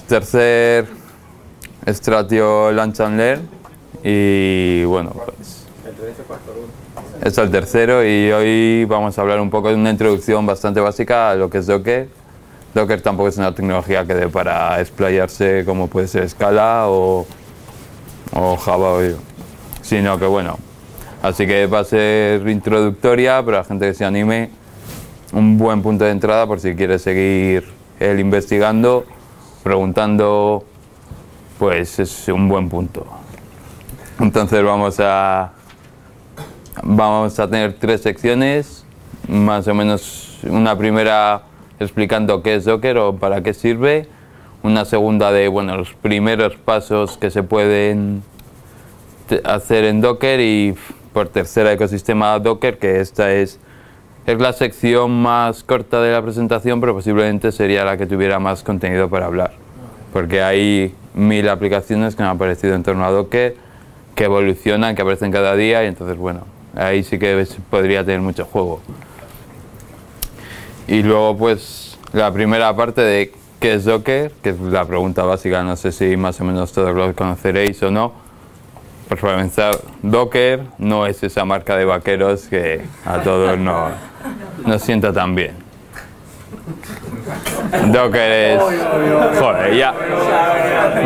Tercer Stratio Launch and Learn y bueno, pues es el tercero y hoy vamos a hablar un poco de una introducción bastante básica a lo que es Docker. Docker tampoco es una tecnología que dé para explayarse como puede ser Scala o Java, sino que bueno, así que va a ser introductoria para la gente que se anime, un buen punto de entrada por si quiere seguir investigando, preguntando, pues es un buen punto. Entonces vamos a tener tres secciones, más o menos una primera explicando qué es Docker o para qué sirve, una segunda de bueno, los primeros pasos que se pueden hacer en Docker y por tercera ecosistema Docker, que esta es la sección más corta de la presentación, pero posiblemente sería la que tuviera más contenido para hablar, porque hay 1000 aplicaciones que me han aparecido en torno a Docker, que evolucionan, que aparecen cada día y entonces bueno, ahí sí que podría tener mucho juego. Y luego pues la primera parte de qué es Docker, que es la pregunta básica, no sé si más o menos todos lo conoceréis o no. Pues para comenzar, Docker no es esa marca de vaqueros que a todos nos sienta tan bien. Docker es... Joder, ya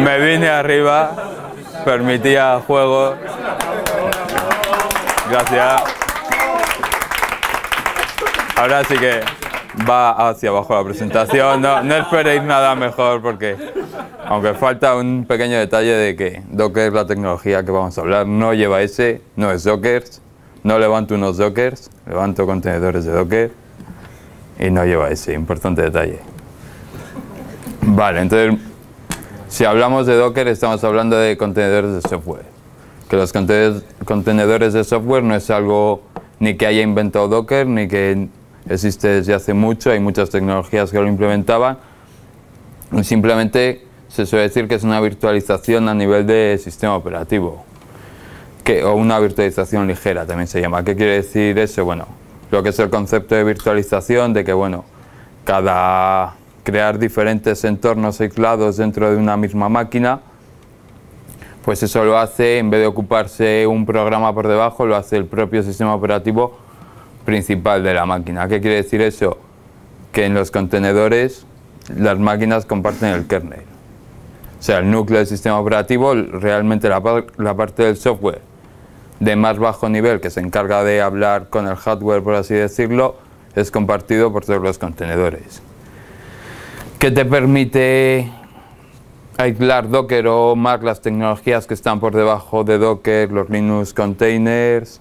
me vine arriba, permitía juego. Gracias. Ahora sí que va hacia abajo la presentación, no esperéis nada mejor porque, aunque falta un pequeño detalle de que Docker, la tecnología que vamos a hablar, no lleva ese, no es Docker, no levanto unos Dockers, levanto contenedores de Docker y no lleva ese, importante detalle. Vale, entonces, si hablamos de Docker estamos hablando de contenedores de software, que los contenedores de software no es algo ni que haya inventado Docker, ni que existe desde hace mucho, hay muchas tecnologías que lo implementaban, y simplemente se suele decir que es una virtualización a nivel de sistema operativo, o una virtualización ligera también se llama. ¿Qué quiere decir eso? Bueno, lo que es el concepto de virtualización, de que bueno, crear diferentes entornos aislados dentro de una misma máquina, pues eso lo hace, en vez de ocuparse un programa por debajo, lo hace el propio sistema operativo principal de la máquina. ¿Qué quiere decir eso? Que en los contenedores las máquinas comparten el kernel. O sea, el núcleo del sistema operativo, realmente la parte del software de más bajo nivel que se encarga de hablar con el hardware, por así decirlo, es compartido por todos los contenedores. ¿Qué te permite aislar Docker o más las tecnologías que están por debajo de Docker, los Linux containers,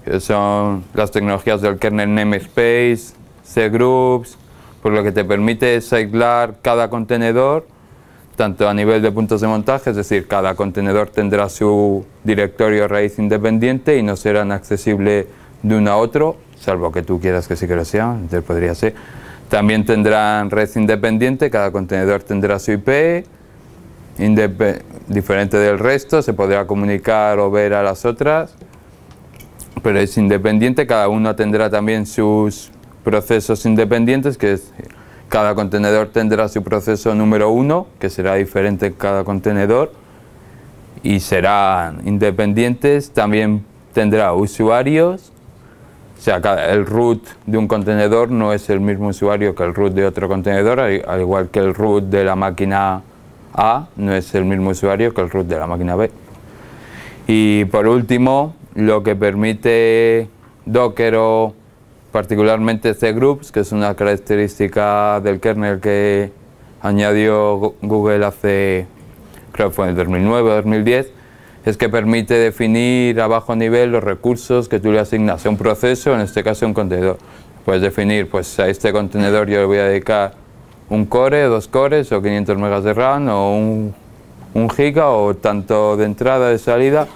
que son las tecnologías del kernel namespace, cgroups? Pues lo que te permite es aislar cada contenedor, tanto a nivel de puntos de montaje, es decir, cada contenedor tendrá su directorio raíz independiente y no serán accesibles de uno a otro, salvo que tú quieras que sí que lo sean, entonces podría ser. También tendrán red independiente, cada contenedor tendrá su IP, diferente del resto, se podrá comunicar o ver a las otras, pero es independiente, cada uno tendrá también sus procesos independientes, que es, cada contenedor tendrá su proceso número 1, que será diferente en cada contenedor, y serán independientes. También tendrá usuarios, o sea, el root de un contenedor no es el mismo usuario que el root de otro contenedor, al igual que el root de la máquina A no es el mismo usuario que el root de la máquina B. Y por último, lo que permite Docker o particularmente cgroups, que es una característica del kernel que añadió Google hace, creo que fue en el 2009 o 2010, es que permite definir a bajo nivel los recursos que tú le asignas a un proceso, en este caso un contenedor. Puedes definir, pues a este contenedor yo le voy a dedicar un core, 2 cores o 500 megas de RAM o un giga o tanto de entrada, de salida.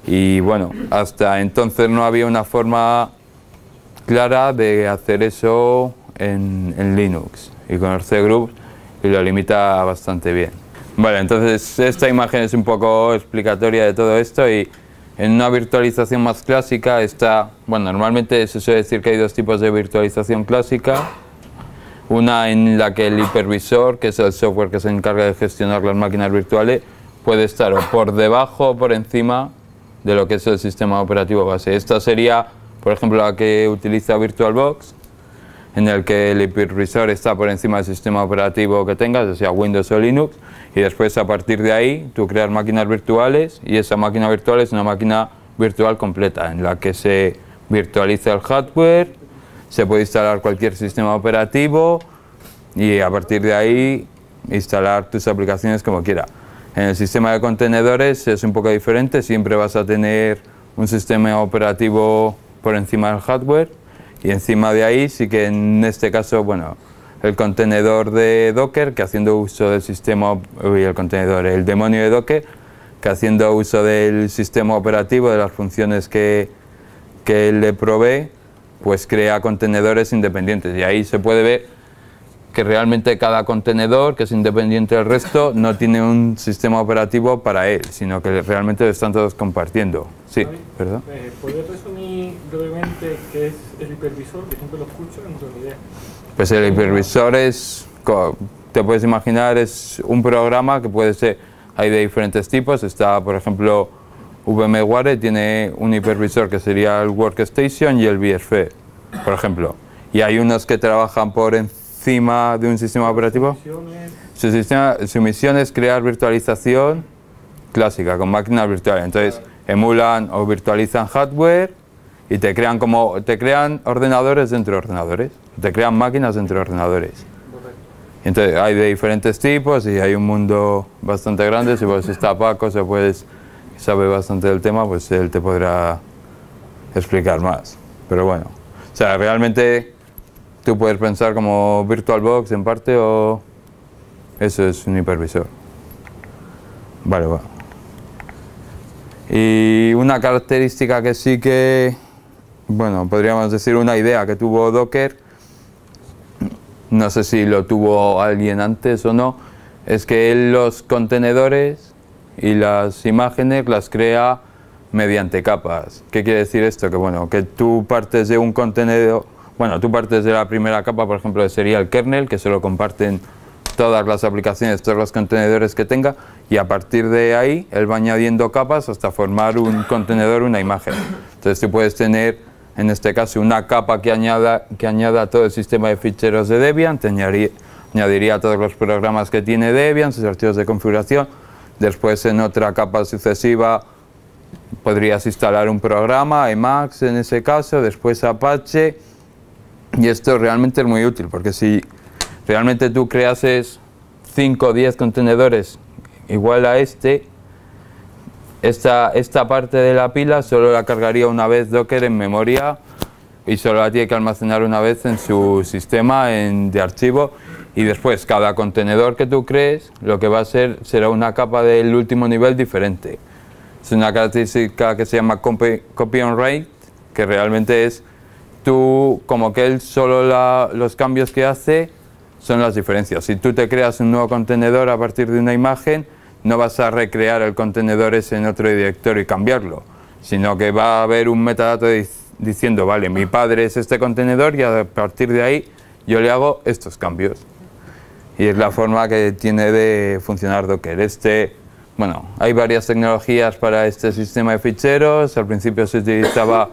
Y bueno, hasta entonces no había una forma clara de hacer eso en Linux, y con el cgroup lo limita bastante bien. Vale, entonces esta imagen es un poco explicatoria de todo esto, y en una virtualización más clásica está, bueno, normalmente se suele decir que hay dos tipos de virtualización clásica. Una en la que el hipervisor, que es el software que se encarga de gestionar las máquinas virtuales, puede estar o por debajo o por encima de lo que es el sistema operativo base. Esta sería, por ejemplo, la que utiliza VirtualBox, en el que el hipervisor está por encima del sistema operativo que tengas, ya sea Windows o Linux, y después a partir de ahí tú creas máquinas virtuales, y esa máquina virtual es una máquina virtual completa en la que se virtualiza el hardware, se puede instalar cualquier sistema operativo y a partir de ahí instalar tus aplicaciones como quieras. En el sistema de contenedores es un poco diferente, siempre vas a tener un sistema operativo por encima del hardware y encima de ahí sí que en este caso, bueno, el contenedor de Docker que haciendo uso del sistema, el demonio de Docker que haciendo uso del sistema operativo, de las funciones que él le provee, pues crea contenedores independientes y ahí se puede ver que realmente cada contenedor, que es independiente del resto, no tiene un sistema operativo para él, sino que realmente lo están todos compartiendo. Sí, ¿verdad? ¿Podrías resumir brevemente qué es el hipervisor? Que siempre lo escucho, no tengo ni idea. Pues el hipervisor es, te puedes imaginar, es un programa que puede ser, hay de diferentes tipos. Está, por ejemplo, VMware tiene un hipervisor que sería el Workstation y el VSphere, por ejemplo. Y hay unos que trabajan por encima de un sistema operativo. Su misión es crear virtualización clásica con máquinas virtuales. Entonces emulan o virtualizan hardware y te crean ordenadores dentro de ordenadores. Te crean máquinas dentro de ordenadores. Entonces hay de diferentes tipos y hay un mundo bastante grande. Si pues está Paco, sabe bastante del tema, pues él te podrá explicar más. Pero bueno, o sea, realmente tú puedes pensar como VirtualBox en parte o eso es un hipervisor. Vale, va. Y una característica que sí que, bueno, podríamos decir una idea que tuvo Docker, no sé si lo tuvo alguien antes o no, es que él los contenedores y las imágenes las crea mediante capas. ¿Qué quiere decir esto? Que bueno, que tú partes de un contenedor, bueno, tú partes de la primera capa, por ejemplo, que sería el kernel, que se lo comparten todas las aplicaciones, todos los contenedores que tenga, y a partir de ahí él va añadiendo capas hasta formar un contenedor, una imagen. Entonces tú puedes tener, en este caso, una capa que añada todo el sistema de ficheros de Debian, te añadiría todos los programas que tiene Debian, sus archivos de configuración. Después en otra capa sucesiva podrías instalar un programa, Emacs en ese caso, después Apache, y esto realmente es muy útil porque si realmente tú creases 5 o 10 contenedores igual a esta parte de la pila solo la cargaría una vez Docker en memoria y solo la tiene que almacenar una vez en su sistema de archivo. Y después, cada contenedor que tú crees, lo que va a ser será una capa del último nivel diferente. Es una característica que se llama copy on write, que realmente es tú, como que él solo los cambios que hace son las diferencias. Si tú te creas un nuevo contenedor a partir de una imagen, no vas a recrear el contenedor ese en otro directorio y cambiarlo, sino que va a haber un metadato diciendo, vale, mi padre es este contenedor y a partir de ahí yo le hago estos cambios. Y es la forma que tiene de funcionar Docker. Bueno, hay varias tecnologías para este sistema de ficheros. Al principio se utilizaba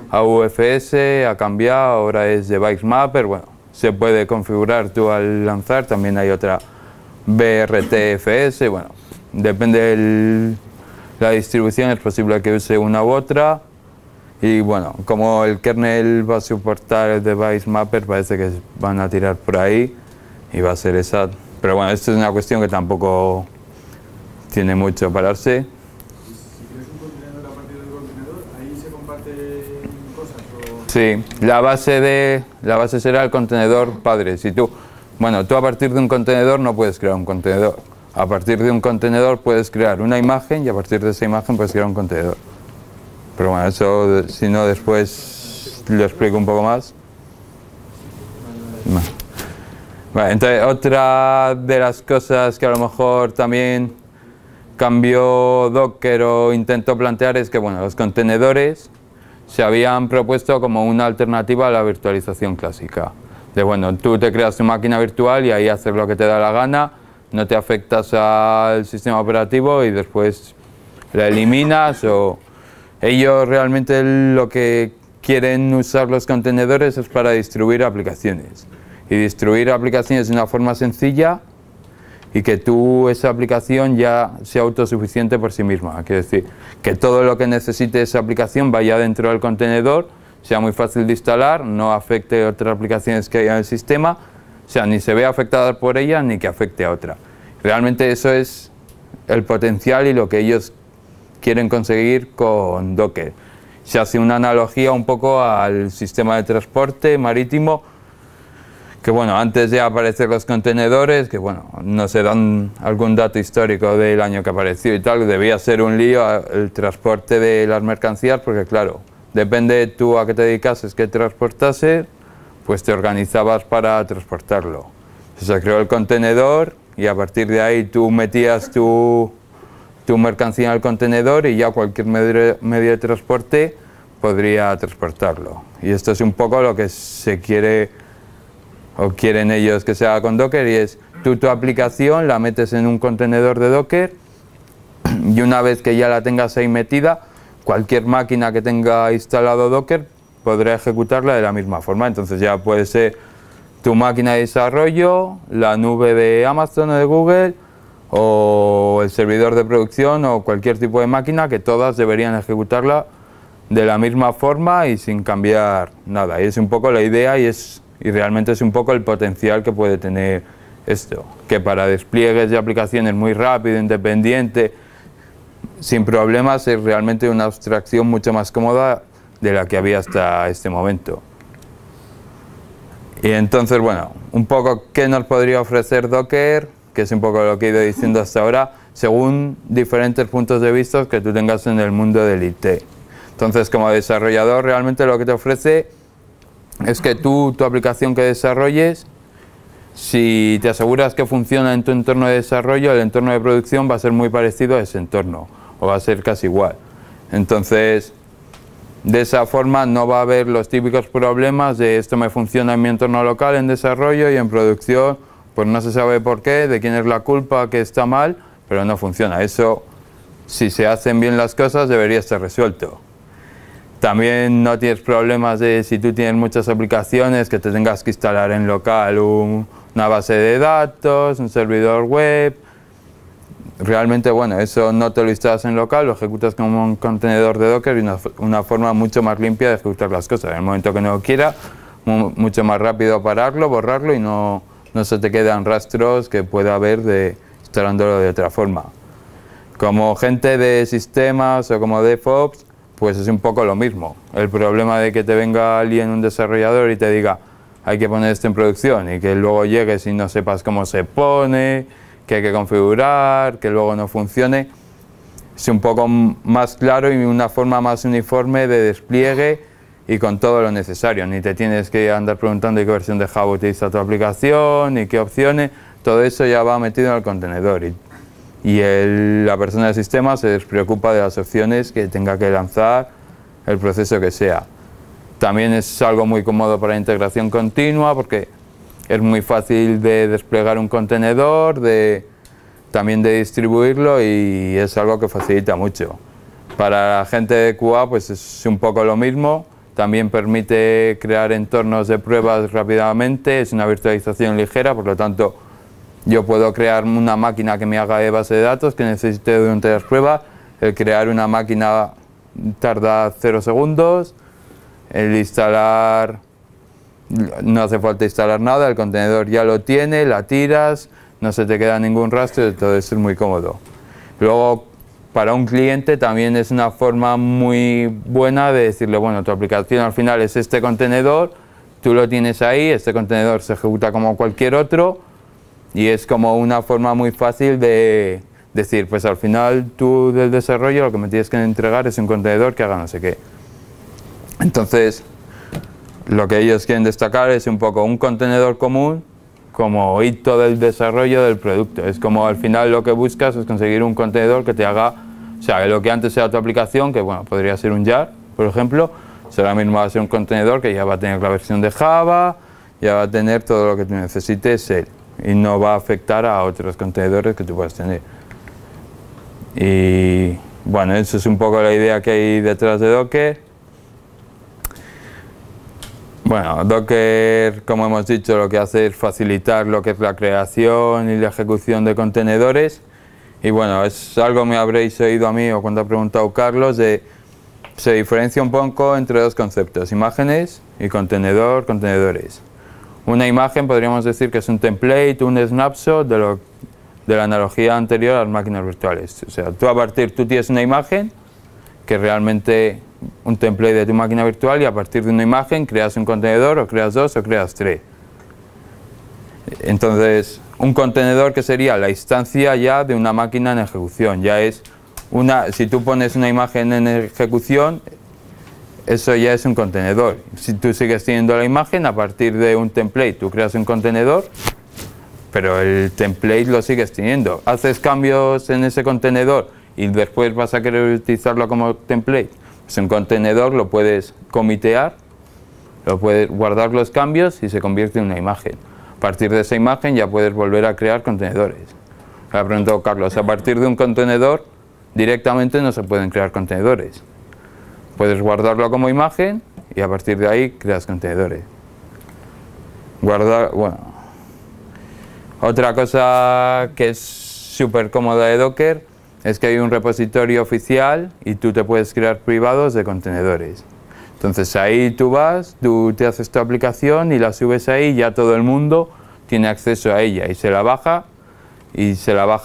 AUFS, ha cambiado, ahora es Device Mapper. Bueno, se puede configurar tú al lanzar. También hay otra BRTFS. Bueno, depende de la distribución, es posible que use una u otra. Y bueno, como el kernel va a soportar el Device Mapper, parece que van a tirar por ahí. Y va a ser esa, pero bueno, esto es una cuestión que tampoco tiene mucho para darse. Si tienes un contenedor a partir del contenedor, ¿ahí se comparten cosas? O... Sí, la base será el contenedor padre. Si tú a partir de un contenedor no puedes crear un contenedor. A partir de un contenedor puedes crear una imagen y a partir de esa imagen puedes crear un contenedor. Pero bueno, eso si no después lo explico un poco más. Vale, entonces otra de las cosas que a lo mejor también cambió Docker o intentó plantear es que bueno, los contenedores se habían propuesto como una alternativa a la virtualización clásica. De bueno, tú te creas tu máquina virtual y ahí haces lo que te da la gana, no te afectas al sistema operativo y después la eliminas. O ellos realmente lo que quieren usar los contenedores es para distribuir aplicaciones, y distribuir aplicaciones de una forma sencilla y que esa aplicación ya sea autosuficiente por sí misma. Quiere decir, que todo lo que necesite esa aplicación vaya dentro del contenedor, sea muy fácil de instalar, no afecte a otras aplicaciones que hay en el sistema, o sea, ni se vea afectada por ella ni que afecte a otra. Realmente eso es el potencial y lo que ellos quieren conseguir con Docker. Se hace una analogía un poco al sistema de transporte marítimo, que bueno, antes de aparecer los contenedores, que bueno, no se dan algún dato histórico del año que apareció y tal, debía ser un lío el transporte de las mercancías, porque claro, depende tú a qué te dedicases, qué transportases, pues te organizabas para transportarlo. Se creó el contenedor y a partir de ahí tú metías tu mercancía en el contenedor y ya cualquier medio de transporte podría transportarlo. Y esto es un poco lo que se quiere o quieren ellos que se haga con Docker, y es tu aplicación la metes en un contenedor de Docker y una vez que ya la tengas ahí metida, cualquier máquina que tenga instalado Docker podrá ejecutarla de la misma forma. Entonces ya puede ser tu máquina de desarrollo, la nube de Amazon o de Google, o el servidor de producción, o cualquier tipo de máquina, que todas deberían ejecutarla de la misma forma y sin cambiar nada. Y es un poco la idea y realmente es un poco el potencial que puede tener esto, que para despliegues de aplicaciones muy rápido, independiente, sin problemas, es realmente una abstracción mucho más cómoda de la que había hasta este momento. Y entonces, bueno, un poco qué nos podría ofrecer Docker, que es un poco lo que he ido diciendo hasta ahora, según diferentes puntos de vista que tú tengas en el mundo del IT. Entonces, como desarrollador, realmente lo que te ofrece es que tu aplicación que desarrolles, si te aseguras que funciona en tu entorno de desarrollo, el entorno de producción va a ser muy parecido a ese entorno, o va a ser casi igual. Entonces, de esa forma no va a haber los típicos problemas de esto me funciona en mi entorno local en desarrollo y en producción, pues no se sabe por qué, de quién es la culpa, que está mal, pero no funciona. Eso, si se hacen bien las cosas, debería estar resuelto. También no tienes problemas de si tú tienes muchas aplicaciones que te tengas que instalar en local una base de datos, un servidor web. Realmente, bueno, eso no te lo instalas en local, lo ejecutas como un contenedor de Docker y una forma mucho más limpia de ejecutar las cosas. En el momento que no lo quiera, mucho más rápido pararlo, borrarlo y no se te quedan rastros que pueda haber de instalándolo de otra forma. Como gente de sistemas o como DevOps, pues es un poco lo mismo. El problema de que te venga alguien, un desarrollador, y te diga hay que poner esto en producción y que luego llegues y no sepas cómo se pone, que hay que configurar, que luego no funcione, es un poco más claro y una forma más uniforme de despliegue y con todo lo necesario. Ni te tienes que andar preguntando qué versión de Java utiliza tu aplicación y qué opciones, todo eso ya va metido en el contenedor. Y la persona del sistema se despreocupa de las opciones que tenga que lanzar, el proceso que sea. También es algo muy cómodo para integración continua porque es muy fácil de desplegar un contenedor, también de distribuirlo, y es algo que facilita mucho. Para la gente de QA pues es un poco lo mismo, también permite crear entornos de pruebas rápidamente, es una virtualización ligera, por lo tanto yo puedo crear una máquina que me haga de base de datos que necesite durante las pruebas. El crear una máquina tarda 0 segundos, el instalar, no hace falta instalar nada, el contenedor ya lo tiene, la tiras, no se te queda ningún rastro, todo eso es muy cómodo. Luego, para un cliente también es una forma muy buena de decirle, bueno, tu aplicación al final es este contenedor, tú lo tienes ahí, este contenedor se ejecuta como cualquier otro, y es como una forma muy fácil de decir, pues al final tú del desarrollo lo que me tienes que entregar es un contenedor que haga no sé qué. Entonces, lo que ellos quieren destacar es un poco un contenedor común como hito del desarrollo del producto. Es como al final lo que buscas es conseguir un contenedor que te haga, o sea, que lo que antes era tu aplicación, que bueno, podría ser un jar, por ejemplo, ahora mismo va a ser un contenedor que ya va a tener la versión de Java, ya va a tener todo lo que tú necesites él y no va a afectar a otros contenedores que tú puedas tener. Y bueno, eso es un poco la idea que hay detrás de Docker. Bueno, Docker, como hemos dicho, lo que hace es facilitar lo que es la creación y la ejecución de contenedores. Y bueno, es algo que me habréis oído a mí o cuando ha preguntado Carlos, se diferencia un poco entre dos conceptos, imágenes y contenedores. Una imagen podríamos decir que es un template, un snapshot de la analogía anterior a las máquinas virtuales. O sea, tú tienes una imagen que realmente un template de tu máquina virtual y a partir de una imagen creas un contenedor o creas dos o creas tres. Entonces, un contenedor que sería la instancia ya de una máquina en ejecución. Ya es si tú pones una imagen en ejecución, eso ya es un contenedor. Si tú sigues teniendo la imagen, a partir de un template tú creas un contenedor, pero el template lo sigues teniendo. Haces cambios en ese contenedor y después vas a querer utilizarlo como template. Pues un contenedor lo puedes comitear, lo puedes guardar los cambios y se convierte en una imagen. A partir de esa imagen ya puedes volver a crear contenedores. Me ha preguntado Carlos, a partir de un contenedor directamente no se pueden crear contenedores. Puedes guardarlo como imagen y a partir de ahí creas contenedores. Otra cosa que es súper cómoda de Docker es que hay un repositorio oficial y tú te puedes crear privados de contenedores. Entonces ahí tú te haces tu aplicación y la subes ahí y ya todo el mundo tiene acceso a ella y se la baja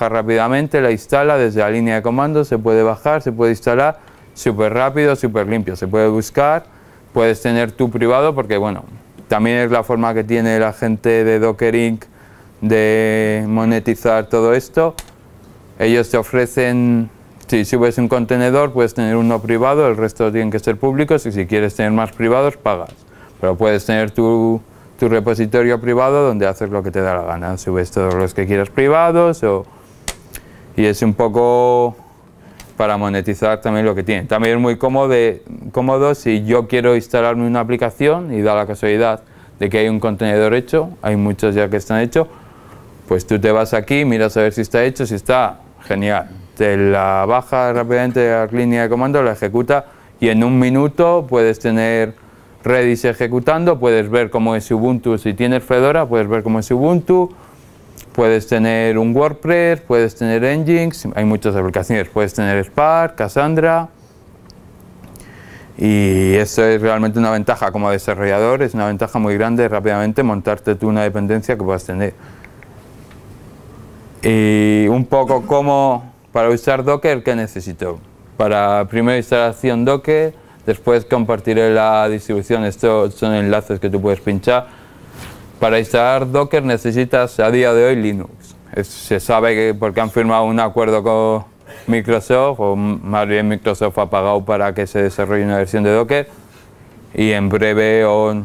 rápidamente, la instala desde la línea de comandos, se puede bajar, se puede instalar súper rápido, súper limpio, se puede buscar, puedes tener tu privado porque bueno, también es la forma que tiene la gente de Docker Inc. de monetizar todo esto. Ellos te ofrecen, si subes un contenedor puedes tener uno privado, el resto tienen que ser públicos y si quieres tener más privados pagas. Pero puedes tener tu repositorio privado donde haces lo que te da la gana, subes todos los que quieras privados y es un poco para monetizar también lo que tiene. También es muy cómodo si yo quiero instalarme una aplicación y da la casualidad de que hay un contenedor hecho, hay muchos ya que están hechos, pues tú te vas aquí, miras a ver si está hecho, si está, genial. Te la baja rápidamente a la línea de comando, la ejecuta y en un minuto puedes tener Redis ejecutando, puedes ver cómo es Ubuntu, si tienes Fedora puedes ver cómo es Ubuntu, puedes tener un WordPress, puedes tener Nginx, hay muchas aplicaciones, puedes tener Spark, Cassandra y eso es realmente una ventaja como desarrollador, es una ventaja muy grande rápidamente montarte tú una dependencia que puedas tener. Y un poco como para usar Docker, ¿qué necesito? Para primera instalación Docker, después compartiré la distribución, estos son enlaces que tú puedes pinchar. Para instalar Docker necesitas a día de hoy Linux. Se sabe que porque han firmado un acuerdo con Microsoft, o más bien Microsoft ha pagado para que se desarrolle una versión de Docker y en breve, o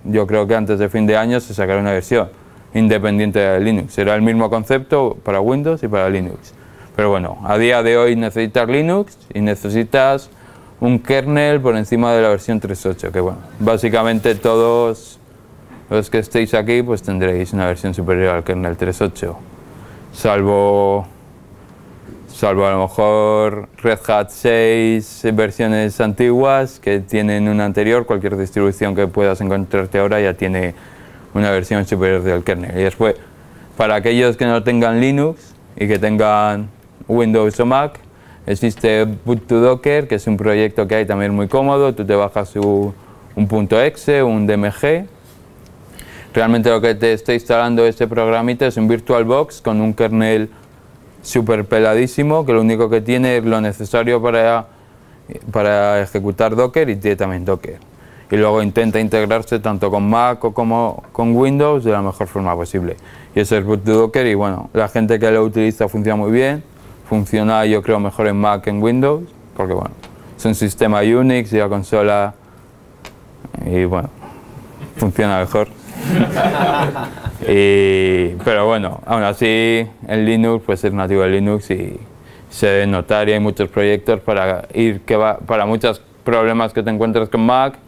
yo creo que antes de fin de año, se sacará una versión independiente de Linux. Será el mismo concepto para Windows y para Linux. Pero bueno, a día de hoy necesitas Linux y necesitas un kernel por encima de la versión 3.8, que bueno, básicamente todos los que estéis aquí pues tendréis una versión superior al kernel 3.8, salvo a lo mejor Red Hat 6 versiones antiguas que tienen una anterior. Cualquier distribución que puedas encontrarte ahora ya tiene una versión superior del kernel. Y después, para aquellos que no tengan Linux y que tengan Windows o Mac, existe boot2docker, que es un proyecto que hay también muy cómodo. Tú te bajas un .exe, un DMG. Realmente lo que te está instalando este programita es un VirtualBox con un kernel súper peladísimo, que lo único que tiene es lo necesario para ejecutar Docker y tiene también Docker. Y luego intenta integrarse tanto con Mac como con Windows de la mejor forma posible. Y eso es boot2docker y bueno, la gente que lo utiliza funciona muy bien. Funciona yo creo mejor en Mac que en Windows, porque bueno, es un sistema Unix y la consola y bueno, funciona mejor. Pero bueno, aún así en Linux pues es nativo de Linux y se debe notar y hay muchos proyectos para muchos problemas que te encuentras con Mac,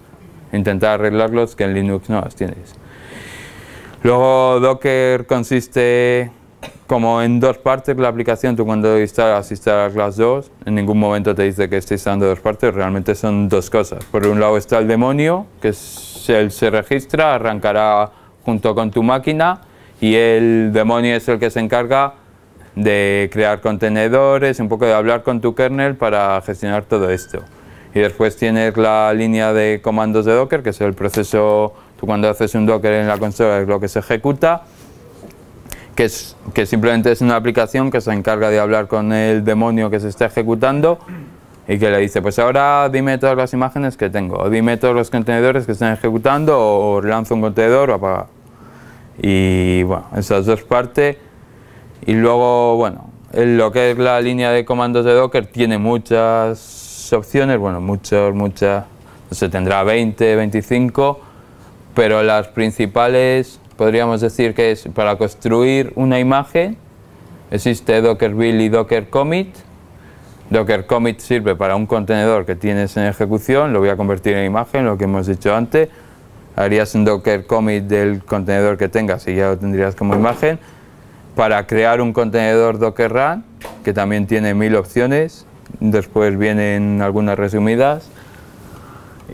intentar arreglarlos que en Linux no los tienes. Luego Docker consiste como en dos partes la aplicación. Tú cuando instalas Class 2, en ningún momento te dice que esté instalando dos partes, realmente son dos cosas. Por un lado está el demonio, que él se registra, arrancará junto con tu máquina, y el demonio es el que se encarga de crear contenedores, un poco de hablar con tu kernel para gestionar todo esto. Y después tienes la línea de comandos de Docker, que es el proceso, tú cuando haces un Docker en la consola es lo que se ejecuta, que simplemente es una aplicación que se encarga de hablar con el demonio que se está ejecutando y que le dice, pues ahora dime todas las imágenes que tengo, o dime todos los contenedores que están ejecutando, o lanzo un contenedor o apaga. Y bueno, esas dos partes. Y luego, bueno, lo que es la línea de comandos de Docker tiene muchas opciones, bueno, muchas, no sé, tendrá 20, 25, pero las principales podríamos decir que es para construir una imagen, existe Docker build y Docker commit. Docker commit sirve para un contenedor que tienes en ejecución, lo voy a convertir en imagen, lo que hemos dicho antes. Harías un Docker commit del contenedor que tengas y ya lo tendrías como imagen. Para crear un contenedor Docker Run, que también tiene 1000 opciones, después vienen algunas resumidas.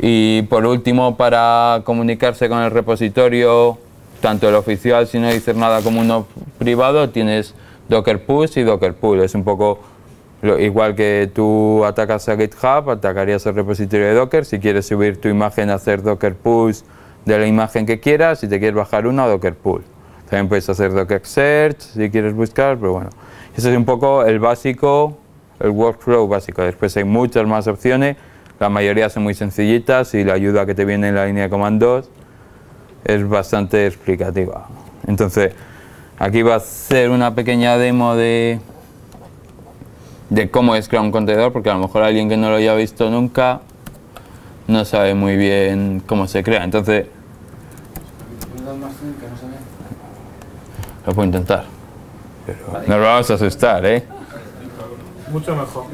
Y por último, para comunicarse con el repositorio, tanto el oficial, si no dices nada, como uno privado, tienes Docker push y Docker pull. Es un poco igual que tú atacas a GitHub, atacarías al repositorio de Docker. Si quieres subir tu imagen, hacer Docker push de la imagen que quieras. Si te quieres bajar una, Docker pull. También puedes hacer Docker search si quieres buscar, pero bueno. Ese es un poco el básico, el workflow básico. Después hay muchas más opciones, la mayoría son muy sencillitas y la ayuda que te viene en la línea de comandos es bastante explicativa. Entonces, aquí va a ser una pequeña demo de cómo es crear un contenedor, porque a lo mejor alguien que no lo haya visto nunca no sabe muy bien cómo se crea. Entonces, lo puedo intentar, pero nos vamos a asustar, ¿eh? Mucho mejor.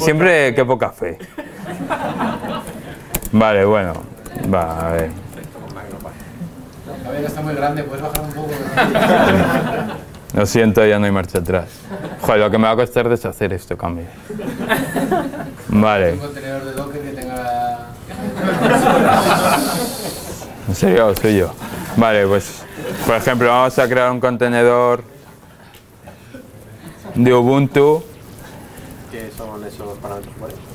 Siempre qué poca fe. Vale, bueno, va, a ver. A ver, está muy grande, puedes bajar un poco. Lo siento, ya no hay marcha atrás. Joder, lo que me va a costar deshacer esto, cambio. Vale. Un contenedor de Docker que tenga... ¿En serio? Soy yo. Vale, pues, por ejemplo, vamos a crear un contenedor de Ubuntu. ¿Qué son esos parámetros?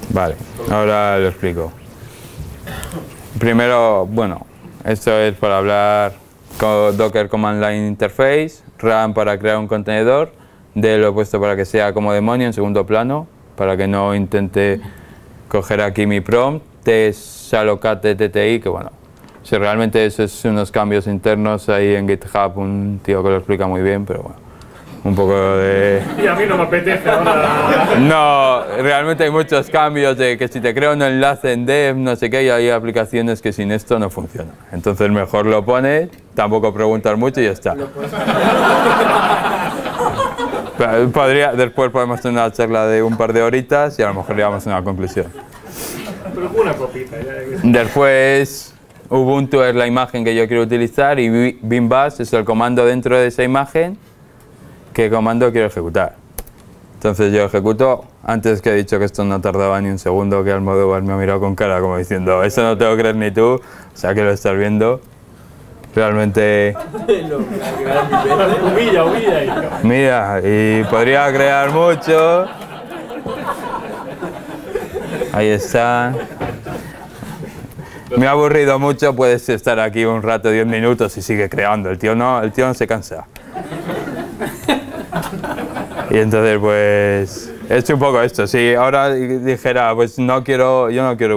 Vale, ahora lo explico. Primero, bueno, esto es para hablar con Docker Command Line Interface, Run para crear un contenedor, D lo he puesto para que sea como demonio en segundo plano, para que no intente coger aquí mi prompt, T es allocate TTI, que bueno, si realmente eso es unos cambios internos ahí en GitHub, un tío que lo explica muy bien, pero bueno, un poco de... Y a mí no me apetece ahora. No, realmente hay muchos cambios de que si te creo un enlace en dev, no sé qué, y hay aplicaciones que sin esto no funcionan. Entonces mejor lo pones, tampoco preguntar mucho y ya está. Después podemos tener una charla de un par de horitas y a lo mejor llegamos a una conclusión. Pero una copita. Ya. Después, Ubuntu es la imagen que yo quiero utilizar y bin bash es el comando dentro de esa imagen. ¿Qué comando quiero ejecutar? Entonces yo ejecuto, antes que he dicho que esto no tardaba ni un segundo, que Almodóvar me ha mirado con cara como diciendo, eso no te lo crees ni tú, o sea que lo estás viendo. Realmente... Humilla. Mira, y podría crear mucho. Ahí está. Me ha aburrido mucho, puedes estar aquí un rato, 10 minutos y sigue creando. El tío no se cansa. Y entonces pues he hecho un poco esto. Si ahora dijera, pues yo no quiero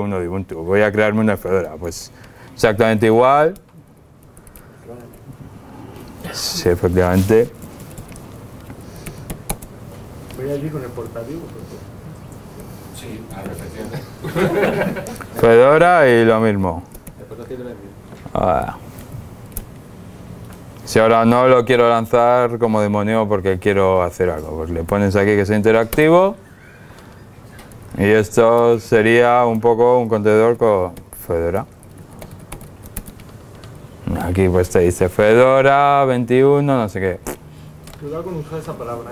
uno de Ubuntu, voy a crearme una Fedora, pues exactamente igual. Sí, efectivamente. Voy allí con el portátil. Sí, efectivamente. Fedora y lo mismo. Si ahora no lo quiero lanzar como demonio porque quiero hacer algo, pues le pones aquí que sea interactivo Y esto sería un poco un contenedor con Fedora. Aquí pues te dice Fedora 21, no sé qué. Cuidado con usar esa palabra.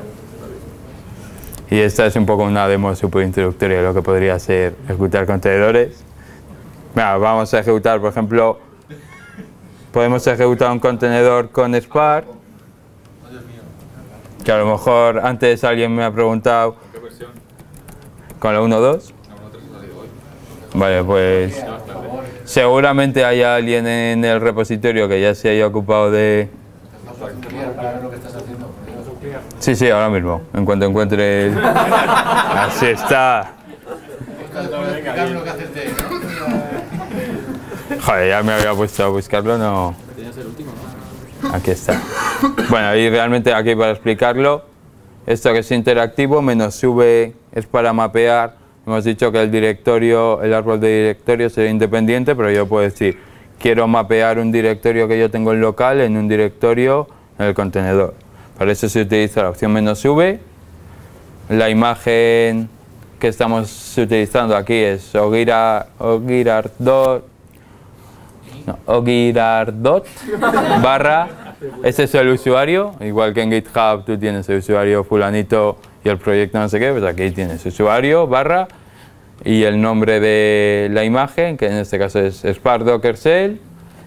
Y esta es un poco una demo súper introductoria de lo que podría ser ejecutar contenedores. Mira, vamos a ejecutar, por ejemplo, podemos ejecutar un contenedor con Spark. Que a lo mejor antes alguien me ha preguntado. ¿Qué versión? ¿Con la 1.2? La 1.3 ha salido hoy. Vale, pues seguramente hay alguien en el repositorio que ya se haya ocupado de... Para ver lo que estás haciendo. Sí, sí, ahora mismo, en cuanto encuentre el... Así está. Explícame lo que haces de ahí, ¿no? Joder, ya me había puesto a buscarlo, no... Tenías el último, ¿no? Aquí está. Bueno, y realmente aquí para explicarlo, esto que es interactivo, -v es para mapear. Hemos dicho que el directorio, el árbol de directorio sería independiente, pero yo puedo decir, quiero mapear un directorio que yo tengo en local en un directorio en el contenedor. Para eso se utiliza la opción -v. La imagen que estamos utilizando aquí es ogirardot barra, ese es el usuario, igual que en GitHub tú tienes el usuario fulanito y el proyecto no sé qué, pues aquí tienes usuario barra y el nombre de la imagen, que en este caso es Spark Docker Shell,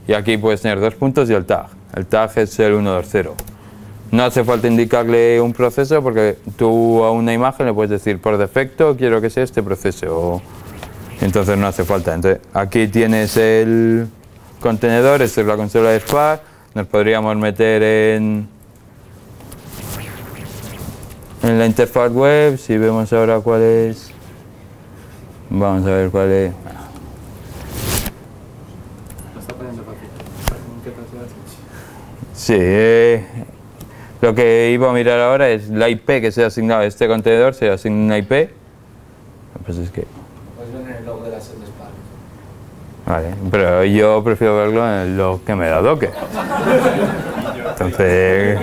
y aquí puedes tener 2 puntos y el tag. El tag es el 120. No hace falta indicarle un proceso porque tú a una imagen le puedes decir por defecto quiero que sea este proceso. Entonces no hace falta. Entonces, aquí tienes el contenedor, esta es la consola de Spark. Nos podríamos meter en la interfaz web. Si vemos ahora cuál es. Vamos a ver cuál es. Lo está poniendo fácil. ¿Qué tal se hace? Sí, lo que iba a mirar ahora es la IP que se ha asignado a este contenedor, se asigna una IP. Pues es que... Puedes ver en el log de la shell de Spark. Vale, pero yo prefiero verlo en el log que me da Docker. Entonces...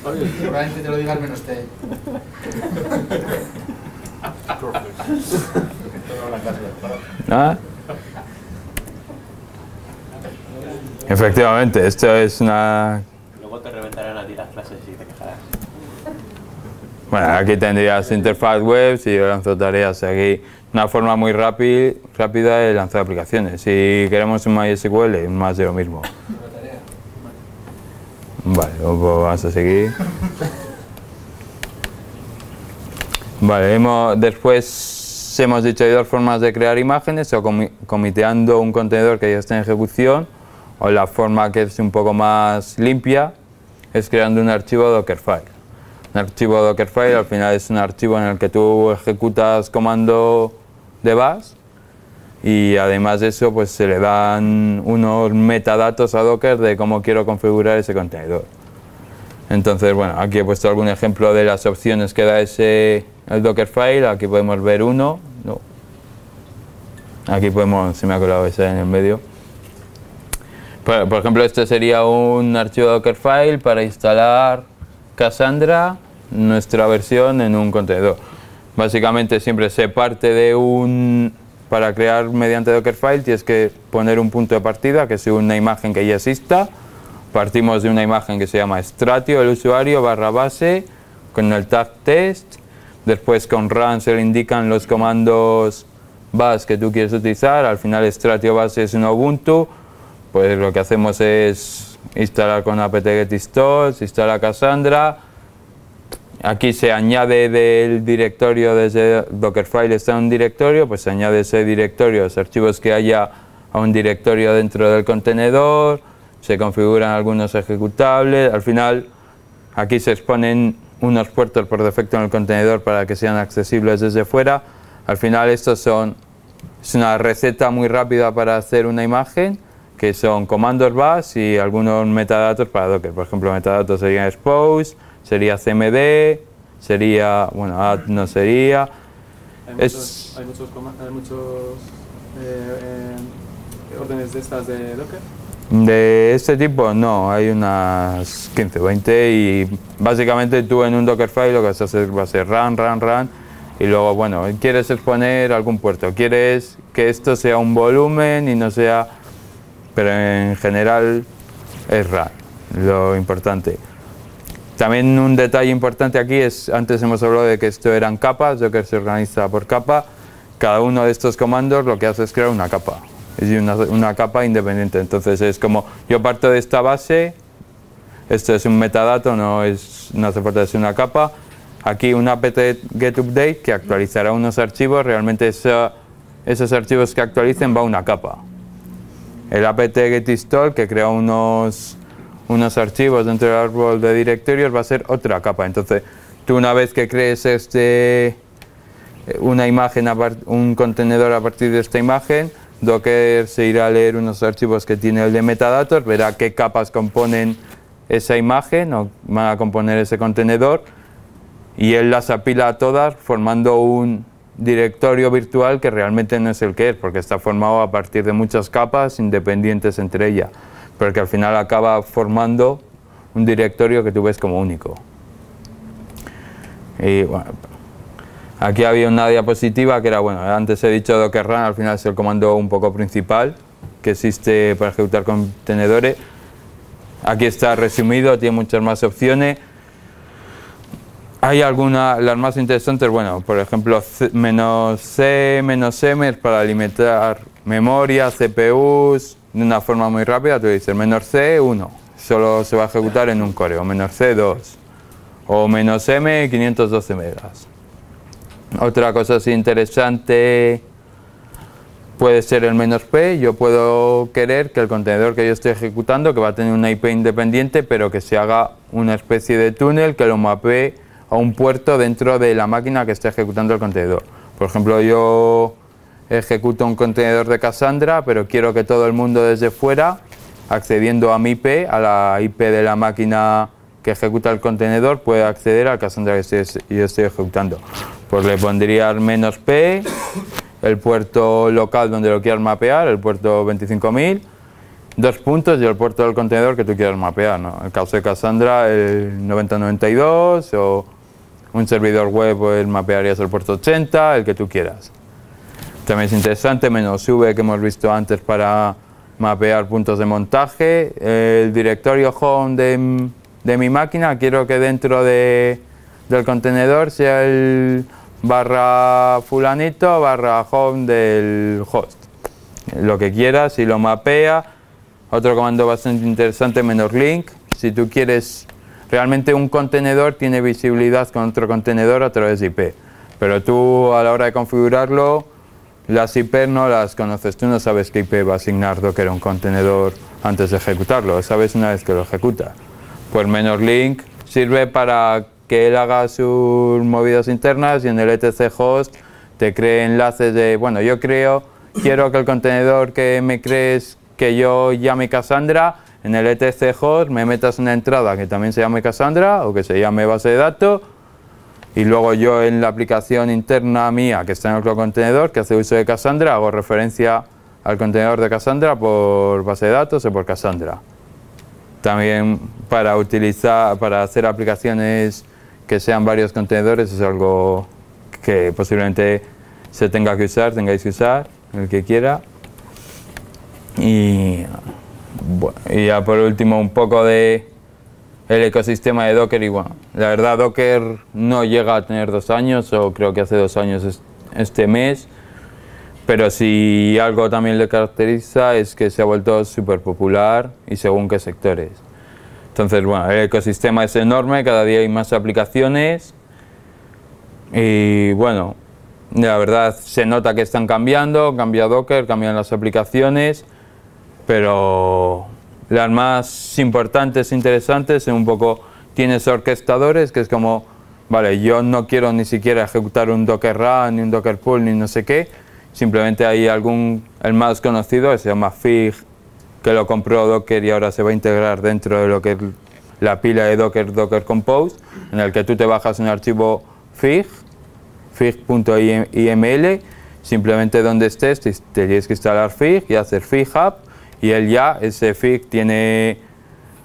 Probablemente te lo diga al menos te. ¿Ah? Efectivamente, esto es una... Luego te reventarán a ti las clases y te quejarás. Bueno, aquí tendrías interfaz web, si yo lanzo tareas aquí, una forma muy rápida de lanzar aplicaciones. Si queremos un MySQL, más de lo mismo. Vale, pues vamos a seguir. Vale, después hemos dicho hay 2 formas de crear imágenes, o comiteando un contenedor que ya está en ejecución, o la forma que es un poco más limpia, es creando un archivo Dockerfile. Un archivo Dockerfile al final es un archivo en el que tú ejecutas comando de bash y además de eso pues se le dan unos metadatos a Docker de cómo quiero configurar ese contenedor. Entonces, bueno, aquí he puesto algún ejemplo de las opciones que da el Dockerfile. Aquí podemos ver uno. No. Aquí podemos, se me ha colado ese en el medio. Por ejemplo, este sería un archivo Dockerfile para instalar Cassandra, nuestra versión, en un contenedor. Básicamente siempre se parte de para crear mediante Dockerfile tienes que poner un punto de partida, que es una imagen que ya exista. Partimos de una imagen que se llama Stratio, el usuario, /base, con el tag test. Después con run se le indican los comandos bash que tú quieres utilizar. Al final Stratio base es un Ubuntu. Pues lo que hacemos es instalar con apt-get install, se instala Cassandra. Aquí se añade del directorio, desde Dockerfile está en un directorio, pues se añade ese directorio, los archivos que haya a un directorio dentro del contenedor, se configuran algunos ejecutables. Al final aquí se exponen unos puertos por defecto en el contenedor para que sean accesibles desde fuera. Al final es una receta muy rápida para hacer una imagen, que son comandos bash y algunos metadatos para Docker. Por ejemplo, metadatos serían expose, sería cmd, sería, bueno, add no sería. Hay muchos órdenes de estas de Docker. De este tipo no, hay unas 15 o 20 y básicamente tú en un Dockerfile lo que vas a hacer va a ser run Y luego, bueno, quieres exponer algún puerto, quieres que esto sea un volumen y no sea... Pero en general es RAR, lo importante. También un detalle importante aquí es, antes hemos hablado de que esto eran capas, Docker se organiza por capa. Cada uno de estos comandos lo que hace es crear una capa, es decir, una capa independiente. Entonces es como, yo parto de esta base, esto es un metadato, no hace falta ser una capa. Aquí un apt get update que actualizará unos archivos, realmente esos archivos que actualicen va a una capa. El apt get install que crea unos archivos dentro del árbol de directorios va a ser otra capa. Entonces tú una vez que crees una imagen, un contenedor a partir de esta imagen, Docker se irá a leer unos archivos que tiene el de metadatos, verá qué capas componen esa imagen o van a componer ese contenedor y él las apila a todas formando un directorio virtual que realmente no es el que es, porque está formado a partir de muchas capas independientes entre ellas, pero que al final acaba formando un directorio que tú ves como único. Y bueno, aquí había una diapositiva que era, bueno, antes he dicho Docker Run, al final es el comando un poco principal que existe para ejecutar contenedores. Aquí está resumido, tiene muchas más opciones. Hay algunas, las más interesantes, bueno, por ejemplo, -c, -m es para alimentar memoria, CPUs, de una forma muy rápida. Tú dices -c, 1, solo se va a ejecutar en un core, o -c, 2, o -m, 512 megas. Otra cosa así interesante puede ser el -p. Yo puedo querer que el contenedor que yo estoy ejecutando, que va a tener una IP independiente, pero que se haga una especie de túnel que lo mapee a un puerto dentro de la máquina que está ejecutando el contenedor. Por ejemplo, yo ejecuto un contenedor de Cassandra, pero quiero que todo el mundo desde fuera, accediendo a mi IP, a la IP de la máquina que ejecuta el contenedor, pueda acceder al Cassandra que yo estoy ejecutando. Pues le pondría el -p, el puerto local donde lo quieras mapear, el puerto 25000, 2 puntos y el puerto del contenedor que tú quieras mapear, ¿no? En el caso de Cassandra, el 9092 o un servidor web, pues mapearías el puerto 80, el que tú quieras. También es interesante, -v que hemos visto antes para mapear puntos de montaje. El directorio home de mi máquina, quiero que dentro del contenedor sea el /fulanito /home del host. Lo que quieras y lo mapea. Otro comando bastante interesante, -link. Si tú quieres, realmente un contenedor tiene visibilidad con otro contenedor a través de IP. Pero tú a la hora de configurarlo, las IP no las conoces. Tú no sabes qué IP va a asignar Docker a un contenedor antes de ejecutarlo. Lo sabes una vez que lo ejecuta. Pues -link sirve para que él haga sus movidas internas y en el etc host te cree enlaces de, bueno, quiero que el contenedor que me crees que yo llame Cassandra, en el etc host me metas una entrada que también se llame Cassandra o que se llame base de datos, y luego yo en la aplicación interna mía que está en otro contenedor que hace uso de Cassandra hago referencia al contenedor de Cassandra por base de datos o por Cassandra. También para hacer aplicaciones que sean varios contenedores es algo que posiblemente se tengáis que usar, el que quiera. Y ya por último un poco de el ecosistema de Docker. Y bueno, la verdad Docker no llega a tener 2 años, o creo que hace 2 años este mes, pero si algo también le caracteriza es que se ha vuelto súper popular y según qué sectores. Entonces, bueno, el ecosistema es enorme, cada día hay más aplicaciones y bueno, la verdad se nota que están cambiando, cambia Docker, cambian las aplicaciones, pero las más importantes, interesantes, un poco tienes orquestadores, que es como, vale, yo no quiero ni siquiera ejecutar un Docker Run, ni un Docker Pull, ni no sé qué, simplemente hay el más conocido, que se llama Fig, que lo compró Docker y ahora se va a integrar dentro de lo que es la pila de Docker, Docker Compose, en el que tú te bajas un archivo Fig, fig.iml, simplemente donde estés te tienes que instalar Fig y hacer Fig Hub, y él ya, ese Fig tiene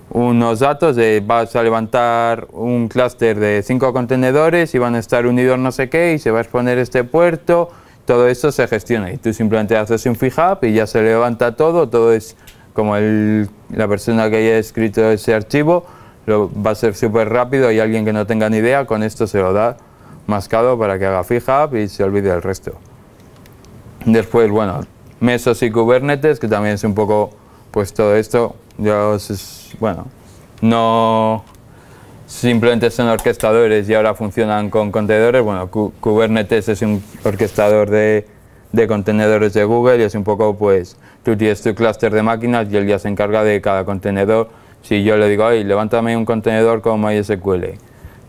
unos datos de vas a levantar un clúster de 5 contenedores y van a estar unidos no sé qué y se va a exponer este puerto, todo eso se gestiona y tú simplemente haces un FIHAP y ya se levanta todo es como la persona que haya escrito ese archivo, va a ser súper rápido y alguien que no tenga ni idea con esto se lo da mascado para que haga FIHAP y se olvide del resto. Después, bueno, Mesos y Kubernetes, que también es un poco pues todo esto. Bueno, no simplemente son orquestadores y ahora funcionan con contenedores. Bueno, Kubernetes es un orquestador de contenedores de Google y es un poco pues tú tienes tu clúster de máquinas y él ya se encarga de cada contenedor. Si yo le digo, oye, levántame un contenedor con MySQL,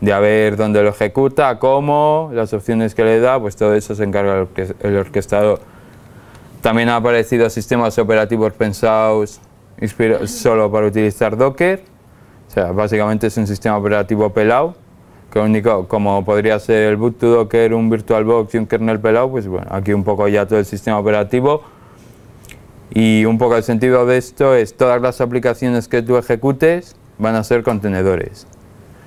de a ver dónde lo ejecuta, cómo, las opciones que le da, pues todo eso se encarga el orquestador. También han aparecido sistemas operativos pensados solo para utilizar Docker, o sea, básicamente es un sistema operativo pelado, que único, como podría ser el boot to Docker, un VirtualBox y un kernel pelado, pues bueno, aquí un poco ya todo el sistema operativo. Y un poco el sentido de esto es todas las aplicaciones que tú ejecutes van a ser contenedores.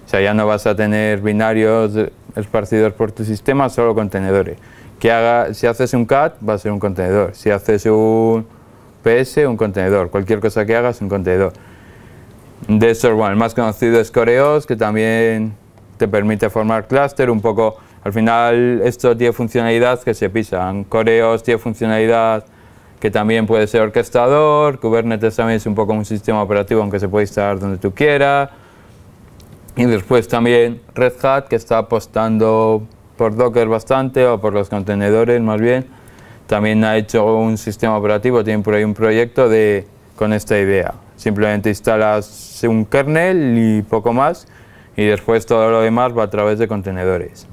O sea, ya no vas a tener binarios esparcidos por tu sistema, solo contenedores. Si haces un CAT, va a ser un contenedor. Si haces un PS, un contenedor. Cualquier cosa que hagas, un contenedor. De estos, bueno, el más conocido es Koreos, que también te permite formar clúster. Un poco, al final, esto tiene funcionalidad que se pisan. Koreos tiene funcionalidad que también puede ser orquestador. Kubernetes también es un poco un sistema operativo, aunque se puede instalar donde tú quieras. Y después también Red Hat, que está apostando por Docker bastante, o por los contenedores más bien. También ha hecho un sistema operativo, tiene por ahí un proyecto con esta idea. Simplemente instalas un kernel y poco más, y después todo lo demás va a través de contenedores.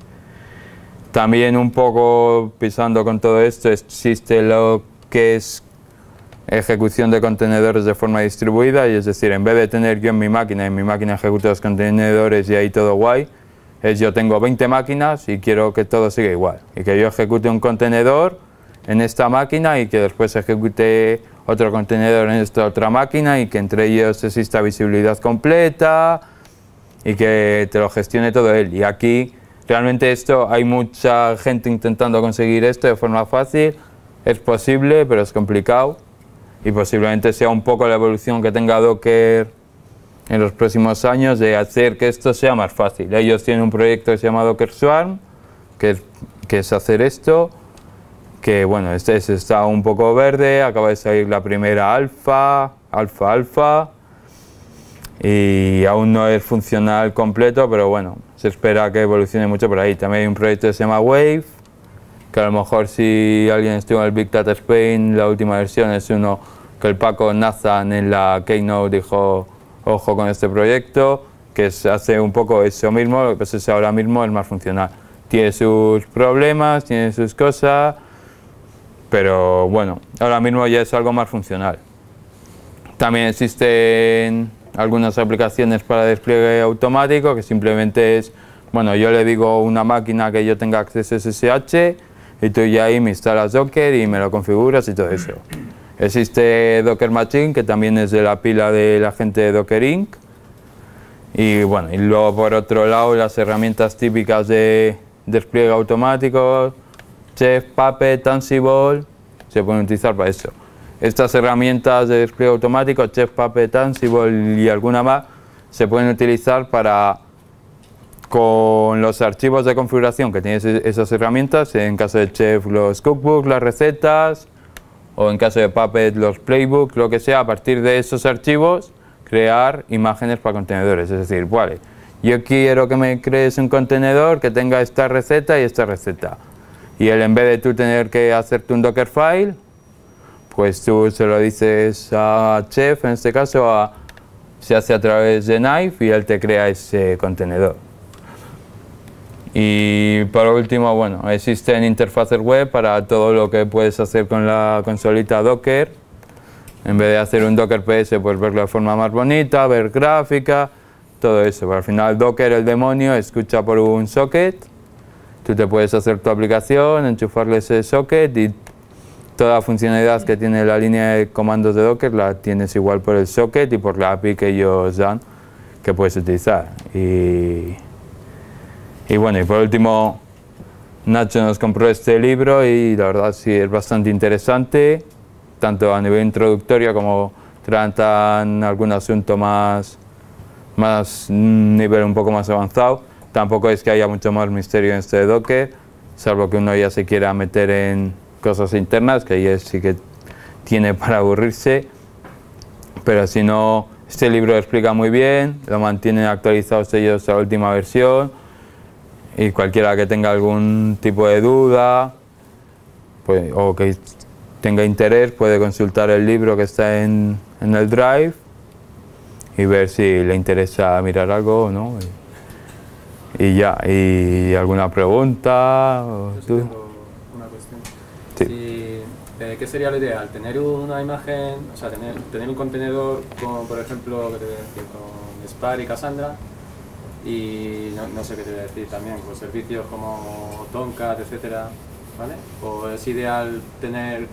También un poco pisando con todo esto, existe lo que es ejecución de contenedores de forma distribuida, y es decir, en vez de tener yo en mi máquina ejecuto los contenedores y ahí todo guay, yo tengo 20 máquinas y quiero que todo siga igual, y que yo ejecute un contenedor en esta máquina y que después ejecute otro contenedor en esta otra máquina y que entre ellos exista visibilidad completa y que te lo gestione todo él. Y aquí realmente esto, hay mucha gente intentando conseguir esto de forma fácil, es posible pero es complicado. Y posiblemente sea un poco la evolución que tenga Docker en los próximos años, de hacer que esto sea más fácil. Ellos tienen un proyecto que se llama Docker Swarm, que es hacer esto, que bueno, este está un poco verde, acaba de salir la primera alfa, y aún no es funcional completo, pero bueno, se espera que evolucione mucho por ahí. También hay un proyecto que se llama Wave, que a lo mejor si alguien estuvo en el Big Data Spain, la última versión es uno que el Paco Nathan en la Keynote dijo, ojo con este proyecto, que hace un poco eso mismo, lo que pasa es que ahora mismo es más funcional. Tiene sus problemas, tiene sus cosas, pero bueno, ahora mismo ya es algo más funcional. También existen algunas aplicaciones para despliegue automático, que simplemente es, bueno, yo le digo a una máquina que yo tenga acceso a SSH, y tú ya ahí me instalas Docker y me lo configuras y todo eso. Existe Docker Machine, que también es de la pila de la gente de Docker Inc. Y bueno, y luego por otro lado las herramientas típicas de despliegue automático, Chef, Puppet, Ansible, se pueden utilizar para eso. Estas herramientas de despliegue automático, Chef, Puppet, Ansible y alguna más, se pueden utilizar para, con los archivos de configuración que tienes esas herramientas, en caso de Chef los cookbooks, las recetas, o en caso de Puppet los playbooks, lo que sea, a partir de esos archivos crear imágenes para contenedores. Es decir, vale, yo quiero que me crees un contenedor que tenga esta receta y esta receta, y él, en vez de tú tener que hacerte un Dockerfile, pues tú se lo dices a Chef, en este caso se hace a través de Knife y él te crea ese contenedor. Y por último, bueno, existen interfaces web para todo lo que puedes hacer con la consolita Docker. En vez de hacer un Docker PS, pues verlo de forma más bonita, ver gráfica, todo eso. Pero al final Docker, el demonio, escucha por un socket. Tú te puedes hacer tu aplicación, enchufarle ese socket y toda la funcionalidad que tiene la línea de comandos de Docker la tienes igual por el socket y por la API que ellos dan, que puedes utilizar. Y bueno, y por último, Nacho nos compró este libro y la verdad sí es bastante interesante, tanto a nivel introductorio como tratan algún asunto más nivel un poco más avanzado. Tampoco es que haya mucho más misterio en este de Docker, salvo que uno ya se quiera meter en cosas internas, que ahí sí que tiene para aburrirse, pero si no, este libro lo explica muy bien, lo mantienen actualizados ellos a la última versión, y cualquiera que tenga algún tipo de duda pues, o que tenga interés puede consultar el libro que está en el Drive y ver si le interesa mirar algo o no. Y ya, ¿y alguna pregunta? Yo tengo una cuestión. Sí. ¿Qué sería lo ideal? ¿Tener una imagen, o sea, tener un contenedor con, por ejemplo, que te voy a decir, con Spark y Cassandra? Y no sé qué te voy a decir también, con servicios como Tomcat, etcétera, ¿vale? ¿O es ideal tener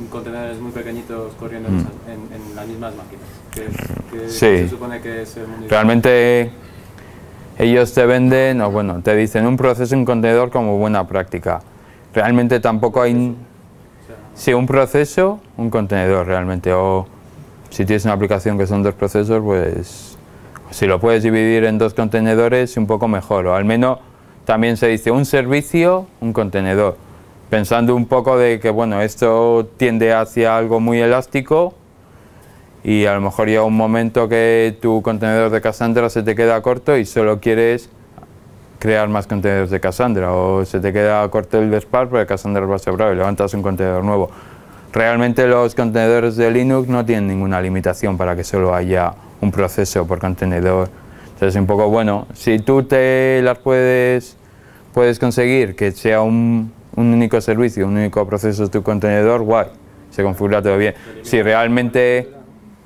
contenedores muy pequeñitos corriendo en las mismas máquinas? Sí. Se supone que es el mundo. Realmente ellos te venden, o bueno, te dicen un proceso, un contenedor como buena práctica. Realmente tampoco hay... Sí, un proceso, un contenedor realmente, o si tienes una aplicación que son dos procesos, pues si lo puedes dividir en dos contenedores, un poco mejor, o al menos también se dice un servicio, un contenedor, pensando un poco de que, bueno, esto tiende hacia algo muy elástico y a lo mejor llega un momento que tu contenedor de Cassandra se te queda corto y solo quieres crear más contenedores de Cassandra, o se te queda corto el de Spark porque Cassandra va sobrado y levantas un contenedor nuevo. Realmente los contenedores de Linux no tienen ninguna limitación para que solo haya un proceso por contenedor. Entonces un poco bueno, si tú te las puedes conseguir que sea un único servicio, un único proceso tu contenedor, guay, se configura todo bien. Si realmente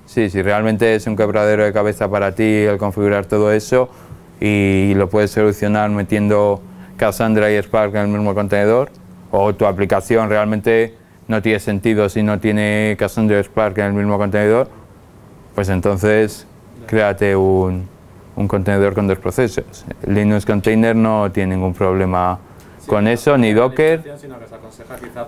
es un quebradero de cabeza para ti el configurar todo eso, y lo puedes solucionar metiendo Cassandra y Spark en el mismo contenedor, o tu aplicación realmente no tiene sentido si no tiene Cassandra y Spark en el mismo contenedor, pues entonces créate un contenedor con dos procesos. Linux Container no tiene ningún problema con eso, ni Docker.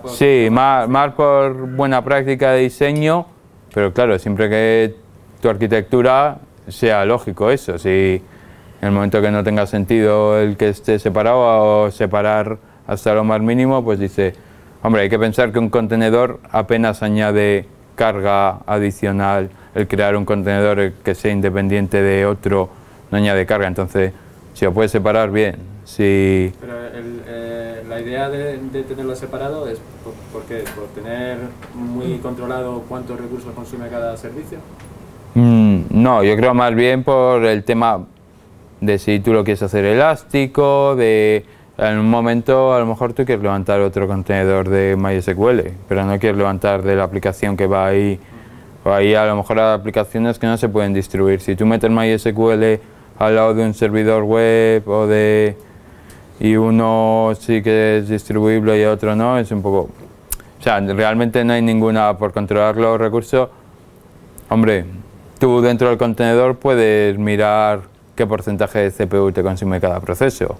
Sí, más por buena práctica de diseño, pero claro, siempre que tu arquitectura sea lógico eso. Si en el momento que no tenga sentido el que esté separado o separar hasta lo más mínimo, pues dice, hombre, hay que pensar que un contenedor apenas añade carga adicional, el crear un contenedor que sea independiente de otro no añade carga, entonces si lo puedes separar, bien. Si... Pero la idea de tenerlo separado es ¿por qué? ¿Por tener muy controlado cuántos recursos consume cada servicio? No, yo creo más bien por el tema de si tú lo quieres hacer elástico, de en un momento a lo mejor tú quieres levantar otro contenedor de MySQL, pero no quieres levantar de la aplicación que va ahí, o ahí a lo mejor hay aplicaciones que no se pueden distribuir. Si tú metes MySQL al lado de un servidor web y uno sí que es distribuible y otro no, es un poco... O sea, realmente no hay ninguna, por controlar los recursos, hombre, tú dentro del contenedor puedes mirar qué porcentaje de CPU te consume cada proceso.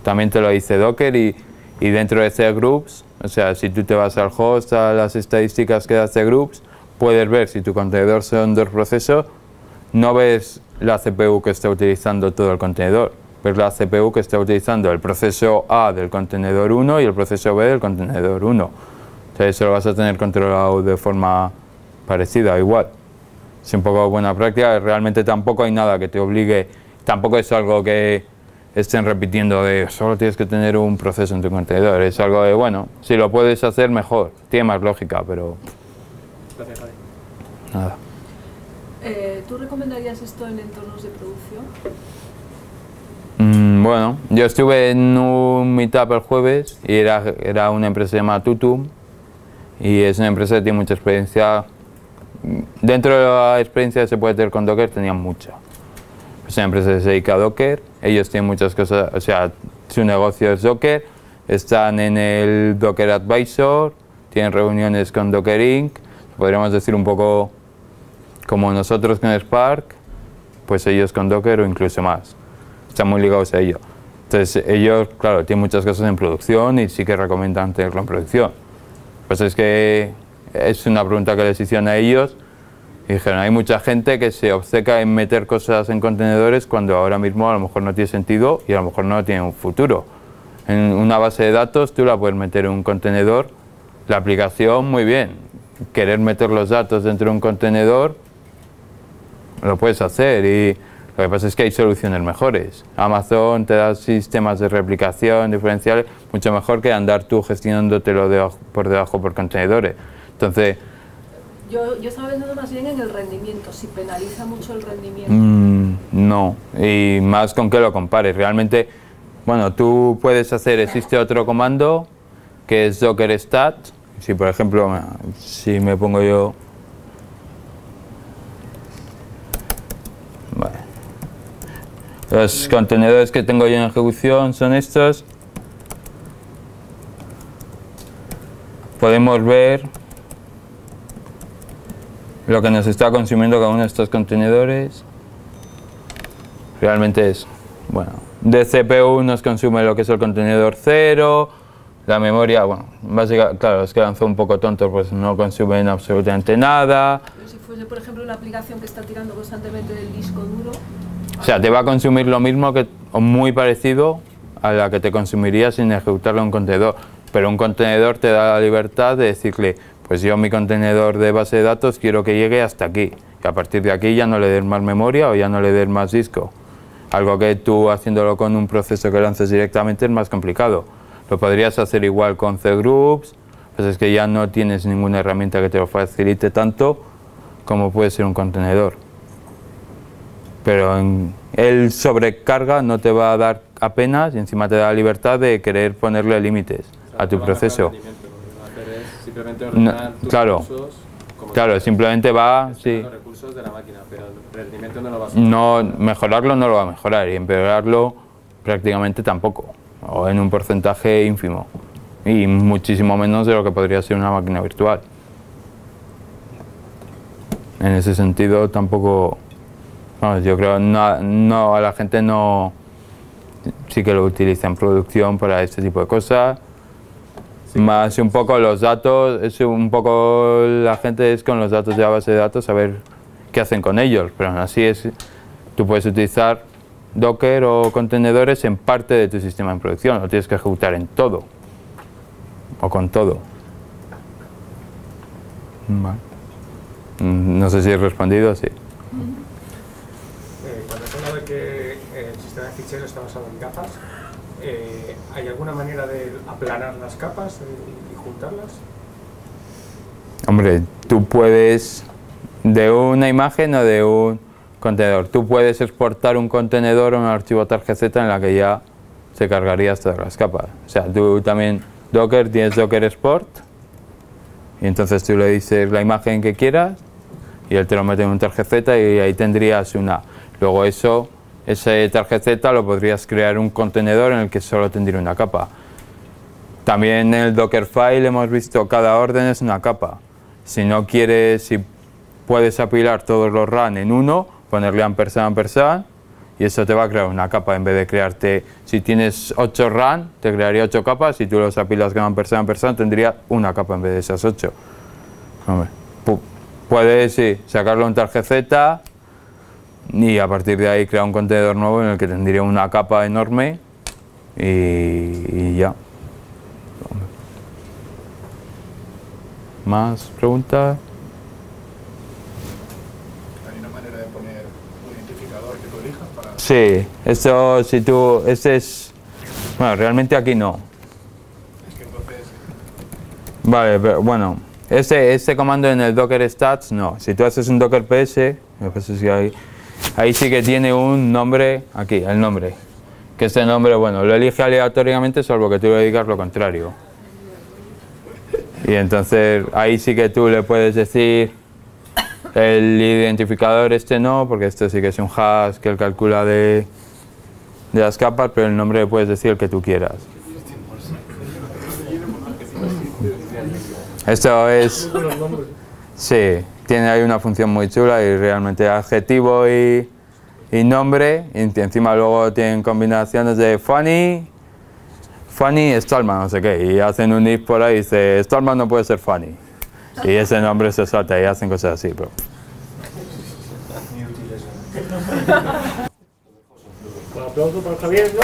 También te lo dice Docker y dentro de cgroups, o sea, si tú te vas al host, a las estadísticas que da cgroups, puedes ver si tu contenedor son dos procesos, no ves la CPU que está utilizando todo el contenedor, ves la CPU que está utilizando el proceso A del contenedor 1 y el proceso B del contenedor 1. Entonces eso lo vas a tener controlado de forma parecida, igual. Es un poco buena práctica, realmente tampoco hay nada que te obligue, tampoco es algo que estén repitiendo de solo tienes que tener un proceso en tu contenedor, es algo de bueno, si lo puedes hacer mejor, tiene más lógica, pero... Gracias, Javi. Nada. ¿Tú recomendarías esto en entornos de producción? Bueno, yo estuve en un meetup el jueves y era una empresa llamada Tutum y es una empresa que tiene mucha experiencia. Dentro de la experiencia que se puede tener con Docker tenían mucha. Es una empresa que se dedica a Docker, ellos tienen muchas cosas, o sea, su negocio es Docker, están en el Docker Advisor, tienen reuniones con Docker Inc. Podríamos decir un poco como nosotros con Spark, pues ellos con Docker o incluso más. Están muy ligados a ello. Entonces ellos, claro, tienen muchas cosas en producción y sí que recomiendan tenerlo en producción. Pues es que es una pregunta que les hicieron a ellos y dijeron, hay mucha gente que se obceca en meter cosas en contenedores cuando ahora mismo a lo mejor no tiene sentido y a lo mejor no tiene un futuro. En una base de datos tú la puedes meter en un contenedor, la aplicación muy bien, querer meter los datos dentro de un contenedor lo puedes hacer y lo que pasa es que hay soluciones mejores. Amazon te da sistemas de replicación diferenciales mucho mejor que andar tú gestionándotelo por debajo por contenedores. Entonces, yo estaba pensando más bien en el rendimiento, si penaliza mucho el rendimiento. No, y más con que lo compares. Realmente, bueno, tú puedes hacer, existe otro comando que es docker stat. Si por ejemplo, si me pongo yo... Vale. Los contenedores que tengo yo en ejecución son estos. Podemos ver lo que nos está consumiendo cada uno de estos contenedores. Realmente es, bueno, de CPU nos consume lo que es el contenedor 0, la memoria, bueno, básicamente, claro, los que son un poco tontos pues no consumen absolutamente nada. Pero si fuese, por ejemplo, una aplicación que está tirando constantemente del disco duro... O sea, te va a consumir lo mismo que, o muy parecido a la que te consumiría sin ejecutarlo en un contenedor. Pero un contenedor te da la libertad de decirle, pues yo mi contenedor de base de datos quiero que llegue hasta aquí. Y a partir de aquí ya no le des más memoria o ya no le des más disco. Algo que tú haciéndolo con un proceso que lances directamente es más complicado. Lo podrías hacer igual con cgroups, pues es que ya no tienes ninguna herramienta que te lo facilite tanto como puede ser un contenedor. Pero el sobrecarga no te va a dar apenas y encima te da la libertad de querer ponerle límites a tu proceso. No, claro, claro, simplemente va, sí. Los recursos de la máquina, pero el rendimiento no lo va a no, mejorarlo no lo va a mejorar y empeorarlo prácticamente tampoco, o en un porcentaje ínfimo y muchísimo menos de lo que podría ser una máquina virtual. En ese sentido tampoco, vamos, yo creo no a la gente no, sí que lo utiliza en producción para este tipo de cosas. Sí, más un poco los datos, es un poco la gente es con los datos de la base de datos a ver qué hacen con ellos, pero aún así es, tú puedes utilizar Docker o contenedores en parte de tu sistema en producción, lo tienes que ejecutar en todo o con todo. Vale. No sé si he respondido, sí. Cuando has hablado de que el sistema de ficheros está basado en capas, ¿hay alguna manera de aplanar las capas y juntarlas? Hombre, tú puedes, de una imagen o de un contenedor, tú puedes exportar un contenedor o un archivo tarjeta en la que ya se cargarían todas las capas. O sea, tú también, Docker, tienes Docker Export y entonces tú le dices la imagen que quieras y él te lo mete en un tarjeta y ahí tendrías una. Luego ese tarjeta lo podrías crear un contenedor en el que solo tendría una capa. También en el Dockerfile hemos visto cada orden es una capa. Si no quieres, si puedes apilar todos los run en uno, ponerle ampersand y eso te va a crear una capa en vez de crearte, si tienes 8 run, te crearía 8 capas, si tú los apilas con ampersand tendría una capa en vez de esas 8. Hombre, puedes sí, sacarlo en tarjeta y a partir de ahí crear un contenedor nuevo en el que tendría una capa enorme y ya. ¿Más preguntas? ¿Hay una manera de poner un identificador que tú elijas para...? Sí, esto si tú, este es, bueno, realmente aquí no. Es que entonces... Vale, pero bueno, este comando en el Docker Stats no. Si tú haces un Docker PS, lo que pasa es que ahí sí que tiene un nombre, aquí, el nombre. Que este nombre, bueno, lo elige aleatoriamente salvo que tú le digas lo contrario. Y entonces ahí sí que tú le puedes decir el identificador este no, porque este sí que es un hash que él calcula de las capas, pero el nombre le puedes decir el que tú quieras. Esto es... Muy buenos nombres. Sí, tiene ahí una función muy chula y realmente adjetivo y nombre, y encima luego tienen combinaciones de funny, Stallman, no sé qué, y hacen un if por ahí y dice Stallman no puede ser funny, y ese nombre se salta y hacen cosas así, pero... Un aplauso para Javier, ¿no?